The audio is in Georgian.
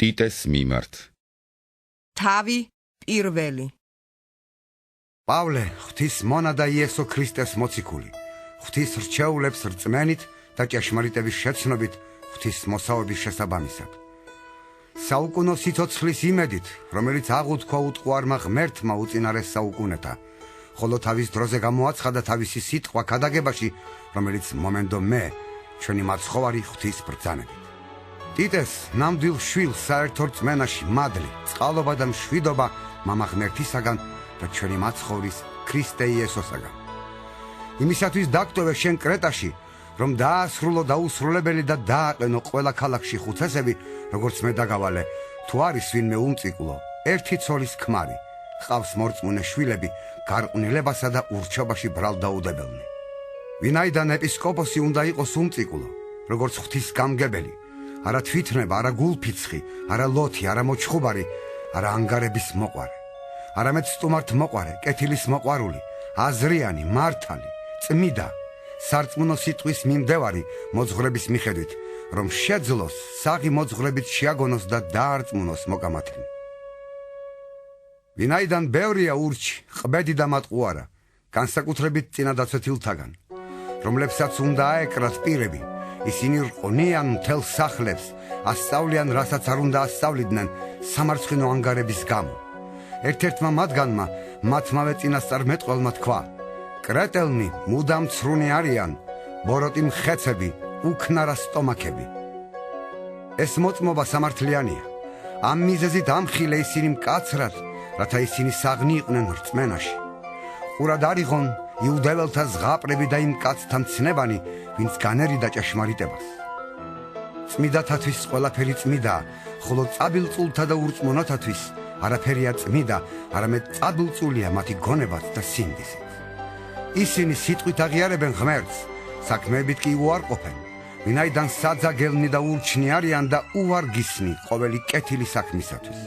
ტიტეს მიმართ. თავი პირველი. პავლე, ღვთის მონა და იესო ქრისტეს მოციქული, ღვთის რჩეულებს რწმენით და ჭეშმარიტების შეცნობით ღვთის მოსავების შესაბამისად. საუკუნო სიცოცხლის იმედით, რომელიც აღუთქვა უტყუარმა ღმერთმა უწინარეს საუკუნეთა, ხოლო თავის დროზე გამოაცხადა თავისი სიტყვა ქადაგებაში, რომელიც მომენდო მე, ჩვენი მაცხოვარი ღვთის ბრძანებით. ტიტეს, ნამდვილ შვილს საერთო რწმენაში მადლი, წყალობა და მშვიდობა მამა ღმერთისაგან და ჩვენი მაცხოვრის ქრისტე იესოსაგან. იმისათვის დაგტოვე შენ კრეტაში, რომ დაასრულო დაუსრულებელი და დააყენო ყველა ქალაქში ხუცესები, როგორც მე დაგავალე, თუ არის ვინმე უმწიკლო, ერთი ცოლის ქმარი, ჰყავს მორწმუნე შვილები, გარყვნილებასა და ურჩობაში ბრალდაუდებელნი. ვინაიდან ეპისკოპოსი უნდა იყოს უმწიკლო, როგორც ღვთის გამგებელი, არა თვითნება, არა გულფიცხი, არა ლოთი, არა მოჩხუბარი, არა ანგარების მოყვარე, არამედ სტუმართ მოყვარე, კეთილის მოყვარული, აზრიანი, მართალი, წმიდა, სარწმუნო სიტყვის მიმდევარი მოძღვრების მიხედვით, რომ შეძლოს საღი მოძღვრებით შეაგონოს და დაარწმუნოს მოკამათლი. ვინაიდან ბევრია ურჩი, ყბედი და მატყუარა, განსაკუთრებით წინადაცვეთილთაგან, რომლებსაც უნდა აეკრათ პირები, ისინი რყვნიან მთელ სახლებს, ასწავლიან, რასაც არ უნდა ასწავლიდნენ სამარცხინო ანგარების გამო. ერთ-ერთმა მათგანმა, მათმავე წინასწარმეტყველმა თქვა: კრეტელნი მუდამ ცრუნი არიან, ბოროტი მხეცები, უქნარა სტომაქები. ეს მოწმობა სამართლიანია. ამ მიზეზით ამხილე ისინი მკაცრად, რათა ისინი საღნი იყვნენ რწმენაში. ყურად არიღონ იუდეველთა ზღაპრები და იმ კაცთა მცნებანი, ვინც განერიდა ჭეშმარიტებას. წმიდათათვის ყველაფერი წმიდაა, ხოლო წაბილწულთა და ურწმუნოთათვის არაფერია წმიდა, არამედ წაბილწულია მათი გონებაც და სინდისით. ისინი სიტყვით აღიარებენ ღმერთს, საქმეებით კი უარყოფენ, ვინაიდან საძაგელნი და ურჩნი არიან და უარგისნი ყოველი კეთილი საქმისათვის.